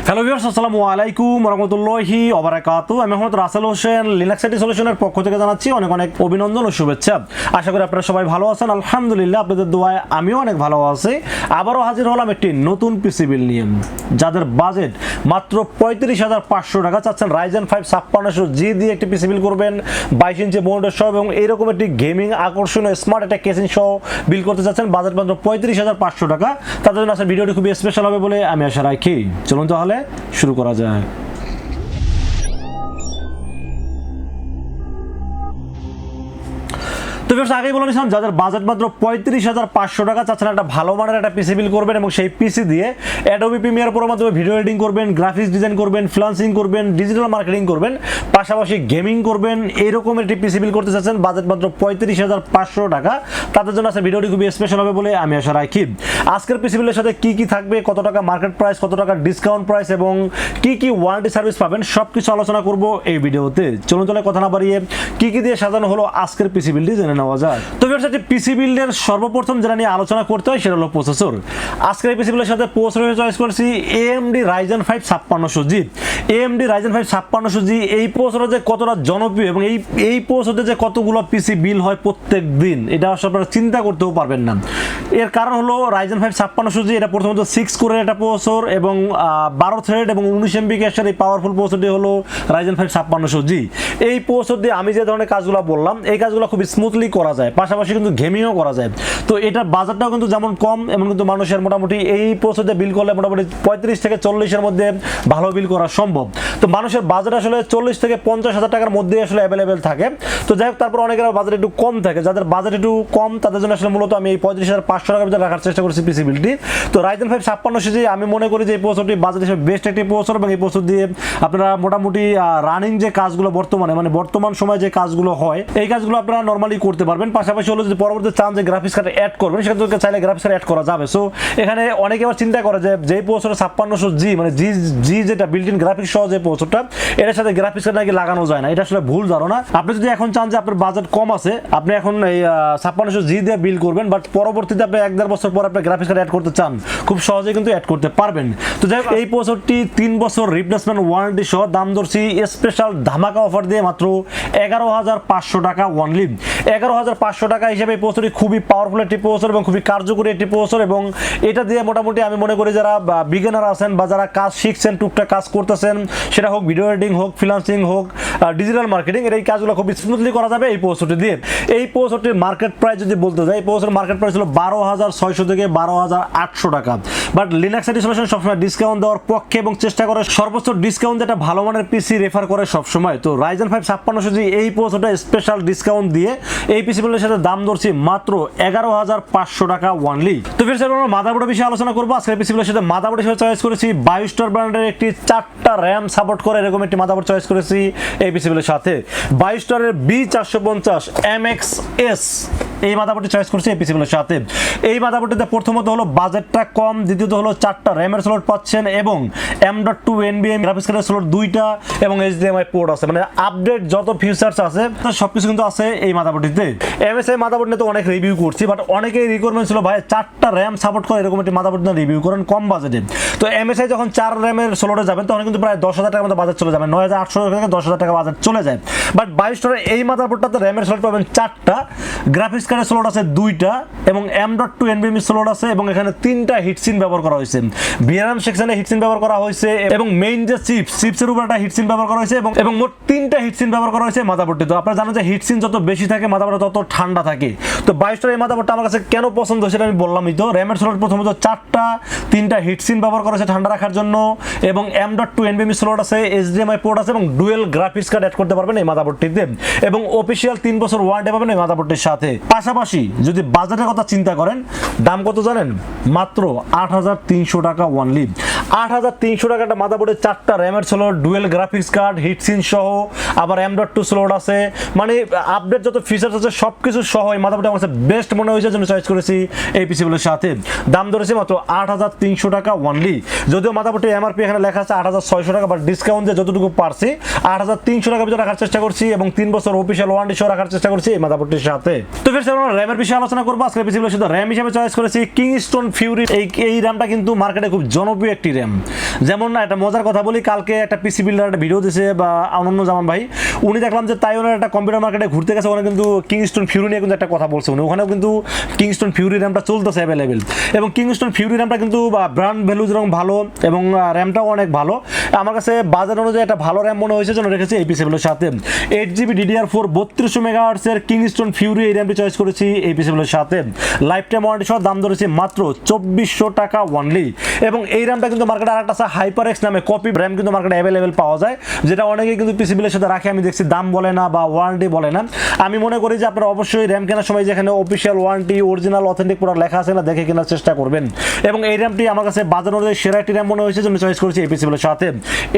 Hello viewers, আসসালামু আলাইকুম ওয়া রাহমাতুল্লাহি ওয়া বারাকাতুহু। আমি মোহাম্মদ রাসেল হোসেন, লিনাক্স আইটি সলিউশনের পক্ষ থেকে জানাচ্ছি অনেক অনেক অভিনন্দন ও শুভেচ্ছা। আশা করি আপনারা সবাই ভালো আছেন। আলহামদুলিল্লাহ, আপনাদের দোয়ায় আমিও অনেক ভালো আছি। আবারও হাজির হলাম একটি নতুন পিসি বিল নিয়ে। যাদের বাজেট মাত্র 35,500 টাকা, চাচ্ছেন Ryzen 5 5600G দিয়ে একটি পিসি বিল করবেন 22 ইঞ্চি বোর্ডের সহ এবং এইরকম একটি গেমিং আকর্ষণীয় স্মার্ট একটা কেসিং সহ বিল করতে চাচ্ছেন, বাজেট মাত্র 35,500 টাকা। তাদের জন্য আজকের ভিডিওটি খুবই স্পেশাল হবে বলে আমি আশা রাখি। চলুন তাহলে শুরু করা যায়। তো ভিউয়ার্স, আগেই বলে নিয়েছিলাম যাদের বাজেট মাত্র 35,500 টাকা, চাচ্ছেন একটা ভালো মানের একটা পিসি বিল করবেন এবং সেই পিসি দিয়ে অ্যাডোবি প্রিমিয়ার প্রোর মাধ্যমে ভিডিও এডিটিং করবেন, গ্রাফিক্স ডিজাইন করবেন, ফ্রিল্যান্সিং করবেন, ডিজিটাল মার্কেটিং করবেন, পাশাপাশি গেমিং করবেন, এইরকম একটি পিসি বিল করতে চাচ্ছেন, বাজেট মাত্র 35,500 টাকা। তাদের জন্য আজকের ভিডিওটি খুবই স্পেশাল হবে বলে আমি আশা রাখি। আজকের পিসি বিলের সাথে কি কি থাকবে, কত টাকা মার্কেট প্রাইস, কত টাকা ডিসকাউন্ট প্রাইস এবং কি কি ওয়ারেন্টি সার্ভিস পাবেন, সব কিছু আলোচনা করব এই ভিডিওতে। চলুন তাহলে কথা না বাড়িয়ে কি কি দিয়ে সাজানো হলো আজকের পিসি বিলটি জেনে নেওয়া যাক। তো ভিউয়ার্স, এই পিসি বিল্ডের সর্বপ্রথম যেটা নিয়ে আলোচনা করতে হয় সেটা হলো প্রসেসর। আজকের এই পিসি বিলের সাথে প্রসেসর চয়েস করেছি AMD Ryzen 5 5600G। AMD Ryzen 5 5600G এই প্রসেসর যে কতটা জনপ্রিয় এবং এই প্রসেসরে যে কতগুলো পিসি বিল হয় প্রত্যেক দিন, এটা আসলে আপনারা চিন্তা করতেও পারবেন না। এর কারণ হলো Ryzen 5 5600G এটা প্রথমত 6 কোরের একটা প্রসেসর এবং 12 থ্রেড এবং 19 MB ক্যাশের এই পাওয়ারফুল প্রসেসরটি হলো Ryzen 5 5600G। এই প্রসেসর দিয়ে আমি যে ধরনের কাজগুলো বললাম এই কাজগুলো খুব স্মুথলি করা যায়, পাশাপাশি কিন্তু গেমিংও করা যায়। তো এটার বাজারটাও কিন্তু যেমন কম, এমন কিন্তু মানুষের মোটামুটি এই প্রসেসরে বিল করলে মোটামুটি 35 থেকে 40-এর মধ্যে ভালো বিল করা সম্ভব। তো মানুষের বাজেট আসলে 40 থেকে 50,000 টাকার মধ্যে আসলে অ্যাভেলেবেল থাকে। তো যাই হোক, তারপর অনেকের বাজেট একটু কম থাকে। যাদের বাজেট একটু কম তাদের জন্য আসলে মূলত আমি এই 35,500 টাকার ভিতরে রাখার চেষ্টা করছি পিসি বিলটি। তো Ryzen 5 5600G আমি মনে করি যে এই প্রসেসরটি বাজেট হিসেবে বেস্ট একটি প্রসেসর এবং এই প্রসেসর দিয়ে আপনারা মোটামুটি রানিং যে কাজগুলো বর্তমান সময়ে যে কাজগুলো হয় এই কাজগুলো আপনারা নরমালি করতে পারবেন। পাশাপাশি হলো যদি পরবর্তী চান যে গ্রাফিক্স কার্ড অ্যাড করবেন, সেক্ষেত্রে চাইলে গ্রাফিক্স কার্ড অ্যাড করা যাবে। সো এখানে অনেকে আবার চিন্তা করে যে যেই প্রসেসর 5600G মানে জি যেটা বিল্ট ইন গ্রাফিক্স সহ যে প্রসেসরটা, এটার সাথে গ্রাফিক্স কার্ড নাকি লাগানো যায় না। এটা আসলে ভুল ধারণা। আপনি যদি এখন চান যে আপনার বাজেট কম আছে, আপনি এখন এই 5600G দিয়ে বিল করবেন, বাট পরবর্তীতে আপনি 1-1.5 বছর পর আপনি গ্রাফিক্স কার্ড অ্যাড করতে চান, খুব সহজেই কিন্তু অ্যাড করতে পারবেন। তো যাই হোক, এই প্রসেসরটি 3 বছর রিপ্লেসমেন্ট ওয়ারেন্টি সহ দাম ধরছি স্পেশাল ধামাকা অফার দিয়ে মাত্র 11,500 টাকা অনলি। 11,500 টাকা হিসেবে এই প্রসেসরটি খুবই পাওয়ারফুল একটি প্রসেসর এবং খুবই কার্যকরী একটি প্রসেসর এবং এটা দিয়ে মোটামুটি আমি মনে করি যারা বিগিনার আছেন বা যারা কাজ শিখছেন, টুকটাক কাজ করতেছেন, সেটা হোক ভিডিও এডিটিং হোক, ফ্রিল্যান্সিং হোক, ডিজিটাল মার্কেটিং, এই কাজগুলো খুব স্মুথলি করা যাবে এই প্রসেসরটি দিয়ে। এই প্রসেসরটির মার্কেট প্রাইস যদি বলতে যাই, এই প্রসেসরের মার্কেট প্রাইস হলো 12,600 থেকে 12,800 টাকা। বাট লিনাক্স আইটি সলিউশন সবসময় ডিসকাউন্ট দেওয়ার পক্ষে এবং চেষ্টা করে সর্বোচ্চ ডিসকাউন্ট যেটা ভালো মানের পিসি রেফার করে সবসময়। তো Ryzen 5 5600G এই প্রসেসরটা স্পেশাল ডিসকাউন্ট দিয়ে এই পিসি বিলের সাথে দাম ধরছি মাত্র 11,500 টাকা অনলি। তো ফির আমরা মাদারবোর্ডের বিষয়ে আলোচনা করবো। আজকে পিসি বিলের সাথে মাদারবোর্ড হিসেবে চয়েস করেছি BIOSTAR ব্র্যান্ডের একটি 4টা RAM সাপোর্ট করে এরকম একটি মাদারবোর্ড চয়েস করেছি এই পিসি বিলের সাথে। BIOSTAR এর B450 MXS এই মাদারবোর্ডটি চয়েস করছি এই পিসি বিলের সাথে। এই মাদারবোর্ডটিতে প্রথমত হলো বাজেটটা কম, দ্বিতীয়ত হলো 4টা RAM এর স্লট পাচ্ছেন এবং M.2 NVMe গ্রাফিক্স কার্ডের স্লট 2টা এবং HDMI পোর্ট আছে, মানে আপডেট যত ফিচার্স আছে সবকিছু কিন্তু আছে এই মাদারবোর্ডটিতে। MSI মাদারবোর্ড নিয়ে তো অনেক রিভিউ করছি, বাট অনেকেই রিকোয়ারমেন্ট ছিল ভাই 4টা RAM সাপোর্ট করে এরকম একটি মাদারবোর্ড নিয়ে রিভিউ করেন কম বাজেটে। তো MSI যখন 4 RAM এর স্লটে যাবেন তখন কিন্তু প্রায় 10,000 টাকার মতো বাজেট চলে যাবে, 9,800 থেকে 10,000 টাকা বাজেট চলে যায়। বাট BIOSTAR এই মাদারবোর্ডটাতে RAM এর স্লট পাবেন 4টা, গ্রাফিক্স কার্ডের স্লট আছে 2টা এবং M.2 NVMe স্লট আছে এবং এখানে 3টা হিটসিন ব্যবহার করা হয়েছে। VRAM সেকশনে হিটসিন ব্যবহার করা হয়েছে এবং মেইন যে চিপসের উপর একটা হিটসিন ব্যবহার করা হয়েছে এবং মোট 3টা হিটসিন ব্যবহার করা হয়েছে মাদারবোর্ডে। তো আপনারা জানেন যে হিটসিন যত বেশি থাকে মাদারবোর্ডে তত ঠান্ডা থাকে। তো BIOSTAR এই মাদারবোর্ডটা আমার কাছে কেন পছন্দ সেটা আমি বললামই। তো RAM এর স্লট প্রথমত 4টা, 3টা হিটসিন ব্যবহার করা হয়েছে ঠান্ডা রাখার জন্য এবং M.2 NVMe স্লট আছে, HDMI পোর্ট আছে এবং ডুয়েল গ্রাফিক্স কার্ড অ্যাড করতে পারবেন এই মাদারবোর্ডটিতে এবং অফিশিয়াল 3 বছর ওয়ারেন্টি পাবেন এই মাদারবোর্ডটির সাথে। পাশাপাশি যদি বাজেটের কথা চিন্তা করেন, দাম কত জানেন? মাত্র 8,300 টাকা অনলি। 8,300 টাকা একটা মাদারবোর্ডে 4টা RAM এর slot, dual graphics card, heat sink সহ, আবার M.2 স্লট আছে, মানে আপডেট যত ফিচার্স আছে সবকিছু সহ এই মাদারবোর্ডটা আমার কাছে বেস্ট মনে হয়েছে, জন্য চয়েস করেছি এই পিসি বিলের সাথে। দাম ধরেছি মাত্র 8,300 টাকা অনলি। যদিও মাদারবোর্ডের এমআরপি এখানে লেখা আছে 8,600 টাকা, বাট ডিসকাউন্ট দিয়ে যতটুকু পারছি 8,300 টাকার ভিতরে রাখার চেষ্টা করছি এবং 3 বছর অফিশিয়াল ওয়ারেন্টি সহ রাখার চেষ্টা করছি এই মাদারবোর্ডটির সাথে। তো ফির আমরা র্যামের বিষয়ে আলোচনা করবো। আজকে পিসি বিলের সাথে RAM হিসেবে চয়েস করেছি কিংস্টন ফিউরি। এই র্যামটা কিন্তু মার্কেটে খুব জনপ্রিয় একটি র্যাম। যেমন একটা মজার কথা বলি, কালকে একটা পিসি বিল্ডার একটা ভিডিও দিয়েছে বা অনন্য জামান ভাই, উনি দেখলাম যে তাইওয়ানের একটা কম্পিউটার মার্কেটে ঘুরতে গেছে, ওখানে কিন্তু কিংস্টন ফিউরি নিয়ে কিন্তু একটা কথা বলছে উনি, ওখানেও কিন্তু কিংস্টন ফিউরি র্যামটা চলতেছে অ্যাভেলেবেল, এবং কিংস্টন ফিউরি র্যামটা কিন্তু ব্র্যান্ড ভ্যালু যেরকম ভালো এবং র্যামটাও অনেক ভালো। আমার কাছে বাজার অনুযায়ী একটা ভালো র্যাম মনে হয়েছে, জন্য রেখেছি এই পিসিগুলোর সাথে। 8GB DDR4 3200 মেগাহার্টজের কিংস্টন ফিউরি এই র্যামটি চয়েস করেছি এই পিসিগুলোর সাথে। লাইফ টাইম ওয়ারেন্টি সহ দাম ধরেছি মাত্র 2400 টাকা অনলি। এবং এই র্যামটা কিন্তু মার্কেটে আরেকটা আছে হাইপার এক্স নামে কপি র্যাম, কিন্তু মার্কেটে অ্যাভেলেবেল পাওয়া যায়, যেটা অনেকেই কিন্তু পিসিবিলের সাথে রাখে, আমি দেখছি দাম বলে না বা ওয়ারেন্টি বলে না। আমি মনে করি যে আপনারা অবশ্যই র্যাম কেনার সময় যেখানে official warranty original authentic product লেখা আছে না দেখে কেনার চেষ্টা করবেন। এবং এই র্যামটি আমার কাছে বাজার অনুযায়ী সেরা একটি র্যাম মনে হয়েছে, জন্য চয়েস করেছি এই পিসিবিলের সাথে।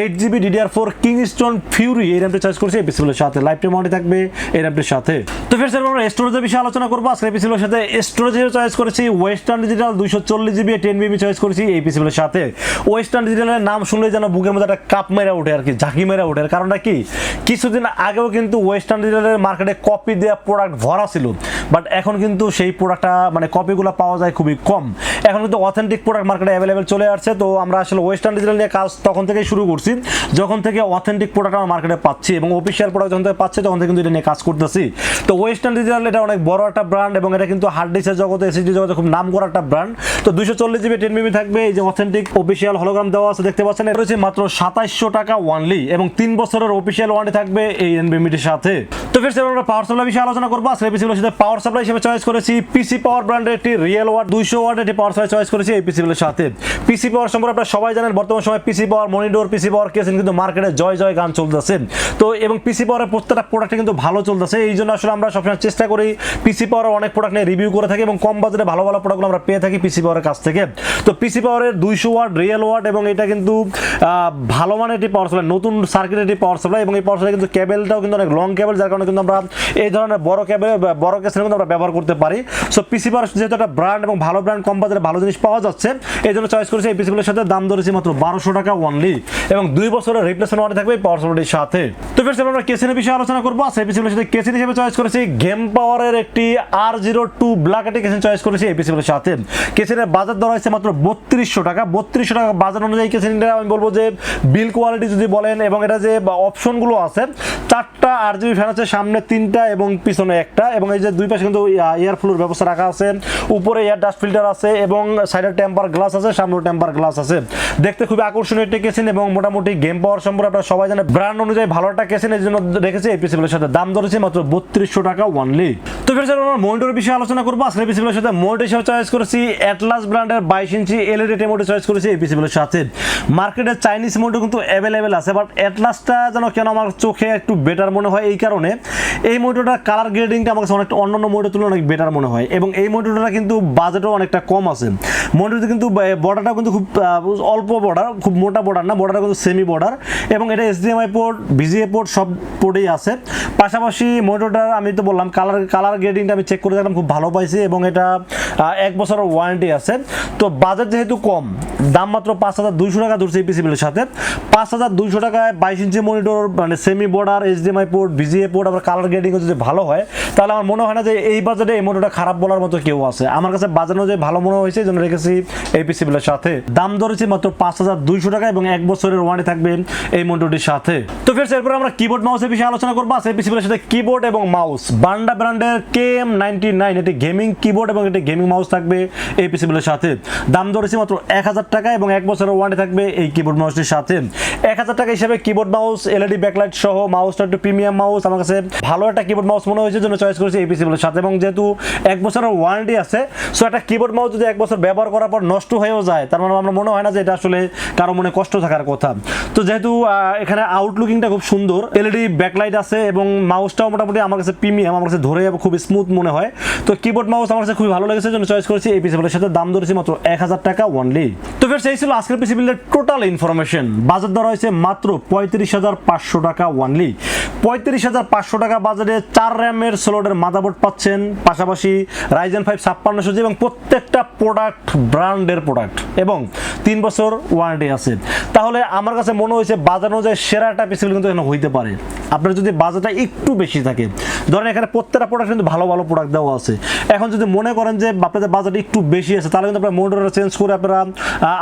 8GB DDR4 কিংস্টন ফিউরি এই র্যামটি চয়েস করেছি এই পিসিবিলের সাথে। লাইফ টাইম ওয়ারেন্টি থাকবে এই র্যামটির সাথে। তো ফের আমরা স্টোরেজের বিষয়ে আলোচনা করবো আজকে এই পিসিবিলের সাথে। স্টোরেজ চয়েস করেছি western digital 240GB 10BB choice করেছি এই পিসিবিলের সাথে। ওয়েস্টার্ন ডিজিটালের নাম শুনলে যেন বুকের মধ্যে একটা কাপ মেরা ওঠে আর কি, ঝাঁকি মেরা ওঠে। কারণটা কি, কিছুদিন আগেও কিন্তু ওয়েস্টার্ন ডিজিটালের মার্কেটে কপি দেওয়া প্রোডাক্ট ভরা ছিল, বাট এখন কিন্তু সেই প্রোডাক্টটা মানে কপিগুলো পাওয়া যায় খুবই কম। এখন কিন্তু অথেন্টিক প্রোডাক্ট মার্কেটে অ্যাভেলেবেল চলে আসছে। তো আমরা আসলে ওয়েস্টার্ন ডিজিটাল নিয়ে কাজ তখন থেকেই শুরু করছি যখন থেকে অথেন্টিক প্রোডাক্ট আমরা মার্কেটে পাচ্ছি, এবং অফিসিয়াল প্রোডাক্ট যখন থেকে পাচ্ছি তখন থেকে কিন্তু এটা নিয়ে কাজ করতেছি। তো ওয়েস্টার্ন ডিজিটাল এটা অনেক বড় একটা ব্র্যান্ড, এবং এটা কিন্তু হার্ড ডিস্কের জগতে এসএসডি জগতে খুব নাম করা একটা ব্র্যান্ড। তো 240GB 10BB থাকবে, এই যে অথেন্টিক অফিসিয়াল হলোগ্রাম দেওয়া আছে দেখতে পাচ্ছেন, এটা হচ্ছে মাত্র 2700 টাকা অনলি, এবং 3 বছরের অফিসিয়াল ওয়ারেন্টি থাকবে এই এনভিএমইটির সাথে। তো ফির আমরা পাওয়ার সাপ্লাই বিষয়ে আলোচনা করবো। আসলে পিসিগুলোর সাথে পাওয়ার সাপ্লাই হিসেবে চয়েস করেছি পিসি পাওয়ার ব্র্যান্ডের একটি রিয়েল ওয়াট 200 ওয়াটের একটি পাওয়ার সাপ্লাই চয়েস করেছি এই পিসিগুলোর সাথে। পিসি পাওয়ার সম্পর্কে আপনারা সবাই জানেন, বর্তমান সময় পিসি পাওয়ার মনিটর, পিসি পাওয়ার কেসিং কিন্তু মার্কেটে জয় জয় গান চলতেছে। তো এবং পিসি পাওয়ারের প্রত্যেকটা প্রোডাক্ট কিন্তু ভালো চলতেছে, এই জন্য আসলে আমরা সবসময় চেষ্টা করি পিসি পাওয়ারের অনেক প্রোডাক্ট নিয়ে রিভিউ করে থাকি, এবং কম বাজেটে ভালো ভালো প্রোডাক্টগুলো আমরা পেয়ে থাকি পিসি পাওয়ারের কাছ থেকে। তো পিসি পাওয়ারের 200 ওয়াট রিয়েল ওয়াট, এবং এটা কিন্তু ভালো মানের একটি পাওয়ার সাপ্লাই, নতুন সার্কিটের একটি পাওয়ার সাপ্লাই, এবং এই পাওয়ার সাপ্লাই কিন্তু কেবলটাও কিন্তু অনেক লং কেবল, যার কারণে কিন্তু আমরা এই ধরনের বড় কেবল বড় কেসের কিন্তু আমরা ব্যবহার করতে পারি। সো পিসি পাওয়ার যেহেতু একটা ব্র্যান্ড এবং ভালো ব্র্যান্ড, কম বাজারে ভালো জিনিস পাওয়া যাচ্ছে, এই জন্য চয়েস করেছি এই পিসিগুলোর সাথে। দাম ধরেছি মাত্র 1200 টাকা অনলি, এবং 2 বছরের রিপ্লেসমেন্ট ওয়ারেন্টি থাকবে এই পাওয়ার সাপ্লাইটির সাথে। তো ফির আমরা কেসিনের বিষয়ে আলোচনা করবো। সেই পিসিগুলোর সাথে কেসিন হিসেবে চয়েস করেছি গেম পাওয়ারের একটি R02 ব্ল্যাক একটি কেসিন চয়েস করেছি এই পিসিগুলোর সাথে। কেসিনের বাজার দর হয়েছে মাত্র 3200 টাকা। 3200 টাকা বাজার অনুযায়ী কেসিনটা আমি বলবো যে বিল কোয়ালিটি যদি বলেন, এবং এটা যে অপশনগুলো আছে, 4টা RGB ফ্যান আছে, সামনে 3টা এবং পিছনে একটা, এবং এই যে দুই পাশে কিন্তু এয়ার ফ্লোর ব্যবস্থা রাখা আছে, উপরে এয়ার ডাস্ট ফিল্টার আছে, এবং সাইডে টেম্পার গ্লাস আছে, সামনে টেম্পার গ্লাস আছে। দেখতে খুবই আকর্ষণীয় একটা কেসিন, এবং মোটামুটি গেম পাওয়ার সম্পর্কে আপনারা সবাই জানেন, ব্র্যান্ড অনুযায়ী ভালো একটা কেসিন, এই জন্য রেখেছি এই পিসিগুলোর সাথে। দাম ধরেছে মাত্র 3200 টাকা অনলি। তো ফির আমরা মনিটরের বিষয়ে আলোচনা করবো। আসলে পিসিগুলোর সাথে মনিটর হিসেবে চয়েস করেছি অ্যাটলাস ব্র্যান্ডের 22 ইঞ্চি এলইডি টেমোটি চয়েস করেছি এই পিসিগুলোর সাথে। মার্কেটে চাইনিজ মনিটর কিন্তু অ্যাভেলেবেল আছে, বাট অ্যাটলাসটা যেন কেন আমার চোখে একটু বেটার মনে হয়, এই কারণে এই মনিটরটার কালার গ্রেডিংটা আমার কাছে অনেকটা অন্যান্য মনিটরের তুলনায় অনেক বেটার মনে হয়, এবং এই মনিটরটা কিন্তু বাজেটও অনেকটা কম আছে। মনিটরটি কিন্তু বর্ডারটাও কিন্তু খুব অল্প বর্ডার, খুব মোটা বর্ডার না, বর্ডারটা কিন্তু সেমি বর্ডার, এবং এটা HDMI পোর্ট, VGA পোর্ট সব পোর্টেই আছে। পাশাপাশি মনিটরটা আমি তো বললাম কালার গ্রেডিংটা আমি চেক করে দেখলাম খুব ভালো পাইছি, এবং এটা 1 বছরের ওয়ারেন্টি আছে। তো বাজেট যেহেতু কম, দাম মাত্র 5200 টাকা ধরছে এই পিসিবিলের সাথে। 5200 টাকায় 22 ইঞ্চি মনিটর, মানে semi border, HDMI port, VGA port, আবার কালার গ্রেডিং যদি ভালো হয়, তাহলে আমার মনে হয় না যে এই বাজেটে এই মনিটরটা খারাপ বলার মতো কেউ আছে। আমার কাছে বাজার অনুযায়ী ভালো মনে হয়েছে, এই জন্য রেখেছি এই পিসিবিলের সাথে। দাম ধরেছি মাত্র 5200 টাকা, এবং 1 বছরের ওয়ারেন্টি থাকবে এই মনিটরটির সাথে। তো ফির এরপর আমরা কিবোর্ড মাউসের বিষয়ে আলোচনা করবো। সেই পিসিবিলের সাথে কিবোর্ড এবং মাউস বান্ডা ব্র্যান্ডের KM99 এটি গেমিং কিবোর্ড এবং এটি গেমিং মাউস থাকবে এই পিসিবিলের সাথে। দাম ধরেছি মাত্র 1000 টাকা, এবং 1 বছরের ওয়ারেন্টি থাকবে এই কিবোর্ড মাউসটির সাথে। 1000 টাকা হিসেবে কিবোর্ড মাউস, LED ব্যাকলাইট সহ মাউসটা একটু প্রিমিয়াম মাউস, আমার কাছে ভালো একটা কিবোর্ড মাউস মনে হয়েছে, জন্য চয়েস করেছি এই পিসিবিলের সাথে। এবং যেহেতু 1 বছরের ওয়ারেন্টি আছে, সো একটা কিবোর্ড মাউস যদি 1 বছর ব্যবহার করার পর নষ্ট হয়েও যায়, তার মানে আমার মনে হয় না যে এটা আসলে কারো মনে কষ্ট থাকার কথা। তো যেহেতু এখানে আউটলুকিংটা খুব সুন্দর, LED ব্যাকলাইট আছে, এবং মাউসটাও মোটামুটি আমার কাছে প্রিমিয়াম, আমার কাছে ধরে খুব স্মুথ মনে হয়। তো কিবোর্ড মাউস আমার কাছে খুবই ভালো লেগেছে, জন্য চয়েস করেছি এই পিসিবিলের সাথে। দাম ধরেছি মাত্র 1000 টাকা অনলি। তো ফির সেই ছিল আজকের পিসিবিলের টোটাল ইনফরমেশন। বাজার দর হয়েছে মাত্র 35,500 টাকা অনলি। 35,500 টাকা বাজারে 4 র্যামের স্লটের মাদারবোর্ড পাচ্ছেন, পাশাপাশি Ryzen 5 5600G, এবং প্রত্যেকটা প্রোডাক্ট ব্র্যান্ডের প্রোডাক্ট, এবং 3 বছর ওয়ারেন্টি আছে। তাহলে আমার কাছে মনে হয়েছে বাজার অনুযায়ী সেরা একটা পিসিবিল কিন্তু এখানে হইতে পারে। আপনার যদি বাজেটটা একটু বেশি থাকে, ধরেন এখানে প্রত্যেকটা প্রোডাক্ট কিন্তু ভালো ভালো প্রোডাক্ট দেওয়া আছে। এখন যদি মনে করেন যে আপনাদের বাজেট একটু বেশি আছে, তাহলে কিন্তু আপনার মনিটরটা চেঞ্জ করে আপনারা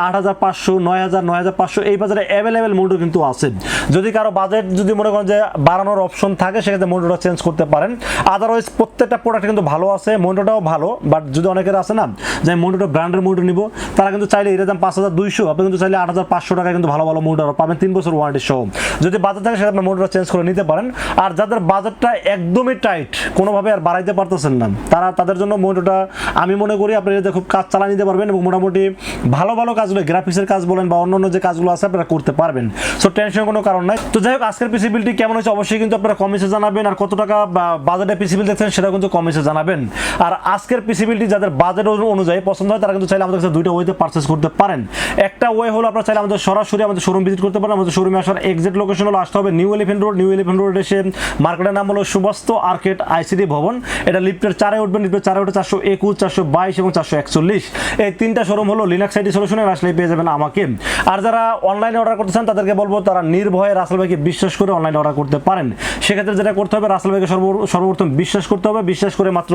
8500, 9000, 9500 এই বাজারে অ্যাভেলেবেল মনিটর কিন্তু আছে। যদি কারো বাজেট যদি মনে করেন যে বাড়ানোর অপশন থাকে, সেক্ষেত্রে মনিটরটা চেঞ্জ করতে পারেন। আদারওয়াইজ প্রত্যেকটা প্রোডাক্ট কিন্তু ভালো আছে, মনিটরটাও ভালো। বাট যদি অনেকের আছে না যে মনিটর ব্র্যান্ডের মনিটর নিব, তারা কিন্তু চাইলে এর দাম 5200, আপনি কিন্তু চাইলে 8500 টাকায় কিন্তু ভালো ভালো মনিটর পাবেন 3 বছর ওয়ারেন্টি সহ। যদি বাজেট থাকে সেটা আপনার মনিটর চেঞ্জ করে নিতে পারেন। আর যাদের বাজেটটা একদমই টাইট, কোনোভাবে আর বাড়াইতে পারতেছেন না, তাদের জন্য মনিটরটা আমি মনে করি আপনি এতে খুব কাজ চালা নিতে পারবেন এবং মোটামুটি ভালো ভালো কাজগুলো, গ্রাফিক্সের কাজ বলেন বা অন্যান্য যে কাজগুলো আছে আপনারা করতে পারবেন। সো টেনশনের কোনো কারণ নাই। তো যাই হোক, আজকের পিসি বিলটি কেমন হয়েছে অবশ্যই কিন্তু আপনারা কমেন্টে জানাবেন। আর কত টাকা বাজেটে পিসি বিল দেখছেন সেটা কিন্তু কমেন্টে জানাবেন। আর আজকের পিসি বিলটি যাদের বাজেট অনুযায়ী পছন্দ হয়, তারা কিন্তু চাইলে আমাদের কাছে দুইটা ওয়েতে পারচেস করতে পারেন। একটা ওয়ে হলো আপনারা চাইলে আমাদের সরাসরি আমাদের শোরুম ভিজিট করতে পারেন। আমাদের শোরুমে আসার এক্সাক্ট লোকেশন হলো আসতে হবে new elephant road. New elephant road এসে মার্কেটের নাম হলো সুবাস্তু আর্কেড আইসিডি ভবন। এটা লিফটের 4-এ উঠবেন, লিফটের 4-এ উঠে 421, 422 এবং 441 এই তিনটা শোরুম হলো লিনাক্স আইটি সলিউশনে। আসলে পেয়ে যাবেন আমাকে। আর যারা অনলাইনে অর্ডার করতে চান তাদেরকে বলবো তারা নির্ভয়ে রাসেল ভাইকে বিশ্বাস করে অনলাইনে অর্ডার করতে পারেন। সেক্ষেত্রে যেটা করতে হবে, রাসেল ভাইকে সর্বপ্রথম বিশ্বাস করতে হবে। বিশ্বাস করে মাত্র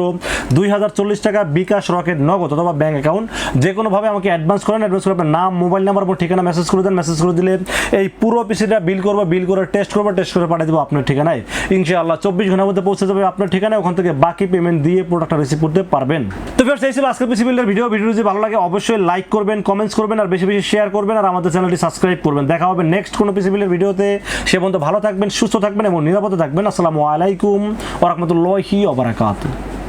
2040 টাকা বিকাশ, রকেট, নগদ অথবা ব্যাংক অ্যাকাউন্ট যে কোনোভাবে আমাকে অ্যাডভান্স করেন। অ্যাডভান্স করে আপনার নাম, মোবাইল নাম্বার এবং ঠিকানা মেসেজ করে দেন। মেসেজ করে দিলে এই পুরো পিসিটা বিল করবো, বিল করে টেস্ট করবো, টেস্ট করে পাঠিয়ে দেবো আপনার ঠিকানায়। ইনশাআল্লাহ 24 ঘন্টার মধ্যে পৌঁছে যাবে আপনার ঠিকানায়। ওখান থেকে বাকি পেমেন্ট দিয়ে প্রোডাক্টটা রিসিভ করতে পারবেন। তো ভিউয়ার্স, এই ছিল আজকের পিসি বিল্ডের ভিডিও। ভিডিও যদি ভালো লাগে অবশ্যই লাইক করবেন, কমেন্টস করবেন আর বেশি বেশি শেয়ার করবেন। আর আমাদের চ্যানেলটি সাবস্ক্রাইব করবেন। দেখা হবে নেক্সট কোনো পিসি বিল্ডের ভিডিওতে। সে পর্যন্ত ভালো থাকবেন, সুস্থ থাকবেন এবং নিরাপদে থাকবেন। আসসালামু আলাইকুম ওয়া রাহমাতুল্লাহি ওয়া বারাকাতুহু।